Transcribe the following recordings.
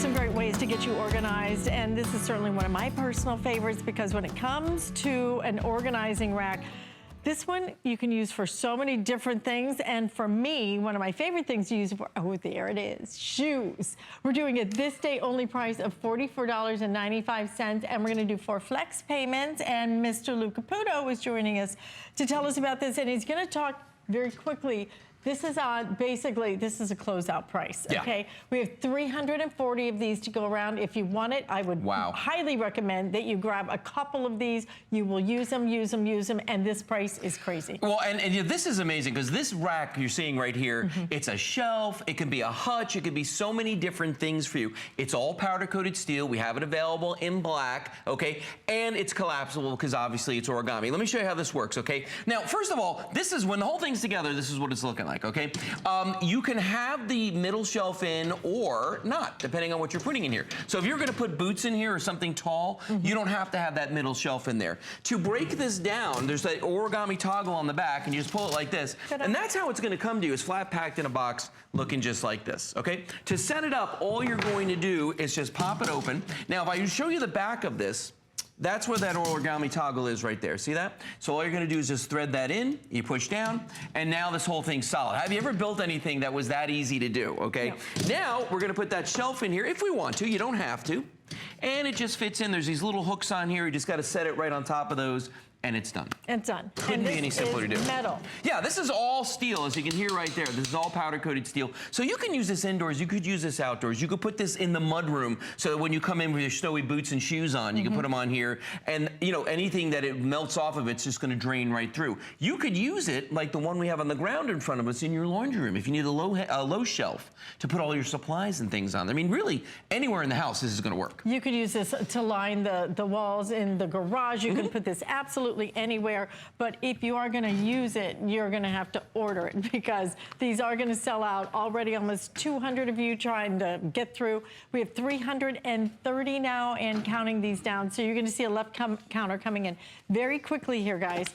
some great ways to get you organized, and this is certainly one of my personal favorites because when it comes to an organizing rack, this one you can use for so many different things, and for me, one of my favorite things to use it for, oh, there it is, shoes. We're doing a this day only price of $44.95, and we're gonna do 4 flex payments, and Mr. Lou Caputo is joining us to tell us about this, and he's gonna talk very quickly. This is basically, this is a closeout price, okay? Yeah. We have 340 of these to go around. If you want it, I would highly recommend that you grab a couple of these. You will use them, and this price is crazy. Well, and this is amazing because this rack you're seeing right here, it's a shelf, it can be a hutch, it can be so many different things for you. It's all powder coated steel. We have it available in black, okay? And it's collapsible because obviously it's origami. Let me show you how this works, okay? Now, first of all, this is when the whole thing's together, this is what it's looking like. Okay, you can have the middle shelf in or not, depending on what you're putting in here. So if you're gonna put boots in here or something tall, you don't have to have that middle shelf in there. To break this down, there's that origami toggle on the back and you just pull it like this. And that's how it's gonna come to you, is flat packed in a box looking just like this, okay? To set it up, all you're going to do is just pop it open. Now, if I show you the back of this, that's where that origami toggle is right there. See that? So all you're gonna do is just thread that in, you push down, and now this whole thing's solid. Have you ever built anything that was that easy to do, okay? No. Now, we're gonna put that shelf in here if we want to, you don't have to. And it just fits in, there's these little hooks on here, you just gotta set it right on top of those, and it's done. It's done. Couldn't be any simpler to do. Metal. Yeah, this is all steel, as you can hear right there. This is all powder coated steel. So you can use this indoors, you could use this outdoors. You could put this in the mud room so that when you come in with your snowy boots and shoes on, you can put them on here, and you know, anything that it melts off of it's just gonna drain right through. You could use it like the one we have on the ground in front of us in your laundry room if you need a low shelf to put all your supplies and things on. I mean, really, anywhere in the house this is gonna work. You could use this to line the walls in the garage. You can put this absolutely anywhere. But if you are gonna use it, you're gonna have to order it because these are gonna sell out. Already almost 200 of you trying to get through. We have 330 now and counting these down. So you're gonna see a left counter coming in very quickly here, guys.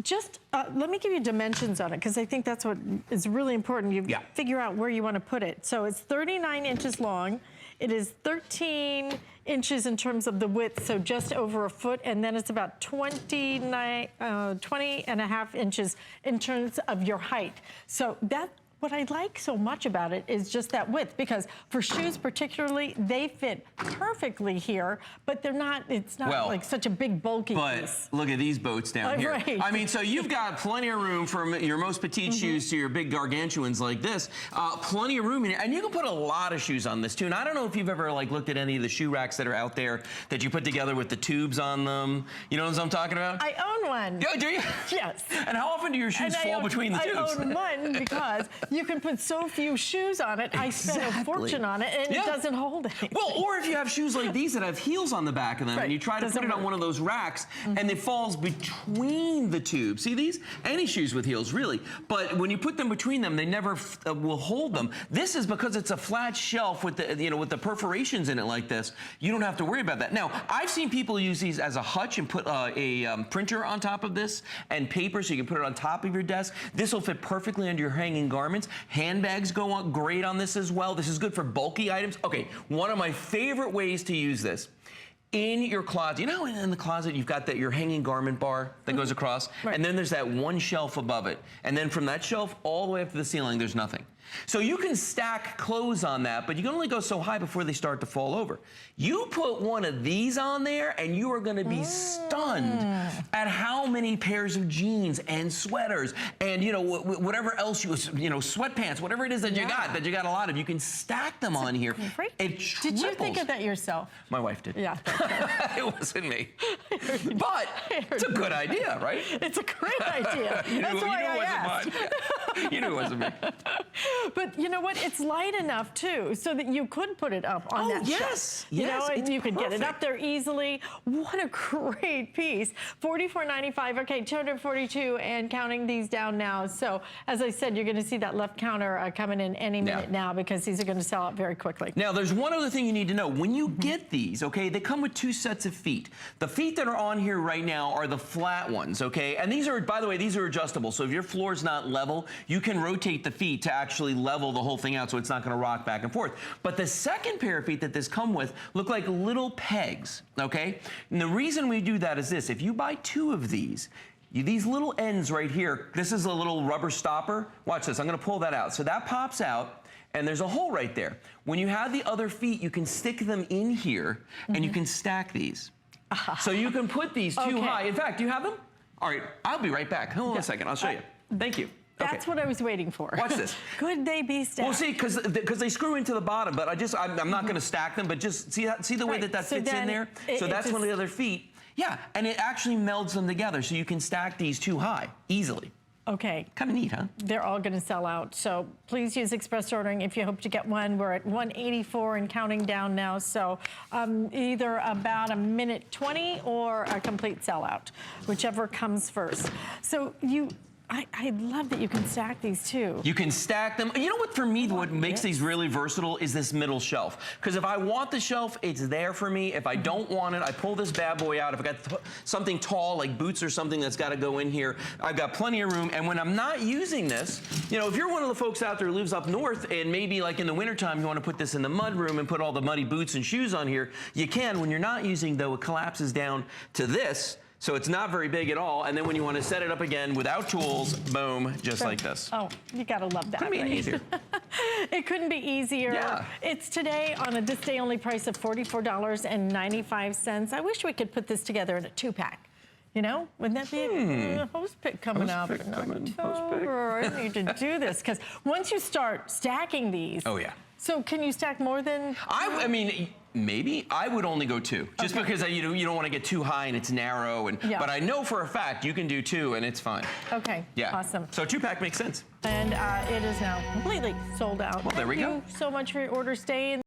Just let me give you dimensions on it because I think that's what is really important. You figure out where you wanna put it. So it's 39 inches long. It is 13 inches in terms of the width, so just over a foot, and then it's about 20 and a half inches in terms of your height. So that, what I like so much about it is just that width, because for shoes particularly, they fit perfectly here, but they're not, it's not like such a big bulky piece. Look at these boats down here. Right. I mean, so you've got plenty of room from your most petite shoes to your big gargantuans like this. Plenty of room in here, and you can put a lot of shoes on this too. And I don't know if you've ever like looked at any of the shoe racks that are out there that you put together with the tubes on them. You know what I'm talking about? I own one. Yeah, do you? Yes. And how often do your shoes fall between the tubes? I own one because you can put so few shoes on it. I spent a fortune on it, and it doesn't hold anything. Well, or if you have shoes like these that have heels on the back of them, and you try to put it on one of those racks, and it falls between the tubes. See these? Any shoes with heels, really. But when you put them between them, they never will hold them. This is because it's a flat shelf with the with the perforations in it like this. You don't have to worry about that. Now, I've seen people use these as a hutch and put a printer on top of this and paper, so you can put it on top of your desk. This will fit perfectly under your hanging garments. Handbags go on great on this as well. This is good for bulky items. Okay, one of my favorite ways to use this, in your closet. You know, in the closet, you've got your hanging garment bar that goes across, and then there's that one shelf above it. And then from that shelf all the way up to the ceiling, there's nothing. So you can stack clothes on that, but you can only go so high before they start to fall over. You put one of these on there and you are gonna be stunned at how many pairs of jeans and sweaters and whatever else sweatpants, whatever it is that you got a lot of, you can stack them on here. It triples. Did you think of that yourself? My wife did. Yeah. It wasn't me. But it's a good idea, right? It's a great idea. That's why I asked. You knew it wasn't me. But you know what? It's light enough too, so that you could put it up on that shelf. You know, and you could get it up there easily. What a great piece. $44.95. Okay, 242 and counting these down now. So as I said, you're going to see that left counter coming in any minute now because these are going to sell out very quickly. Now, there's one other thing you need to know. When you get these, okay, they come with 2 sets of feet. The feet that are on here right now are the flat ones, okay? And these are, by the way, these are adjustable. So if your floor is not level, you can rotate the feet to actually level the whole thing out so it's not gonna rock back and forth. But the second pair of feet that this come with look like little pegs, okay? And the reason we do that is this: if you buy 2 of these little ends right here, this is a little rubber stopper. Watch this, I'm gonna pull that out. So that pops out, and there's a hole right there. When you have the other feet, you can stick them in here, and you can stack these. So you can put these too high. In fact, do you have them? All right, I'll be right back. Hold on a second, I'll show you. Thank you. That's what I was waiting for. Watch this. Could they be stacked? Well, see, because they screw into the bottom, but I'm not going to stack them, but just see the way that fits in there? So that's one of the other feet. Yeah, and it actually melds them together, so you can stack these too high easily. Okay. Kind of neat, huh? They're all going to sell out. So please use express ordering if you hope to get one. We're at 184 and counting down now. So either about a minute 20 or a complete sellout, whichever comes first. So I love that you can stack these too. You can stack them. You know what, for me, what makes these really versatile is this middle shelf. Because if I want the shelf, it's there for me. If I don't want it, I pull this bad boy out. If I got something tall, like boots or something that's got to go in here, I've got plenty of room. And when I'm not using this, you know, if you're one of the folks out there who lives up north and maybe like in the wintertime, you want to put this in the mud room and put all the muddy boots and shoes on here, you can. When you're not using, though, it collapses down to this. So it's not very big at all, and then when you want to set it up again without tools, boom, just like this. Oh, you gotta love that. Couldn't be any easier. It couldn't be easier. Yeah. It's today on a this day only price of $44.95. I wish we could put this together in a 2-pack. You know, wouldn't that be a host pick coming up in October? I need to do this, because once you start stacking these. Oh, yeah. So can you stack more than? I mean, maybe. I would only go 2, just because you don't want to get too high and it's narrow. But I know for a fact you can do 2 and it's fine. Okay. Yeah. Awesome. So 2-pack makes sense. And it is now completely sold out. Well, there we go. Thank you so much for your order. Stay in.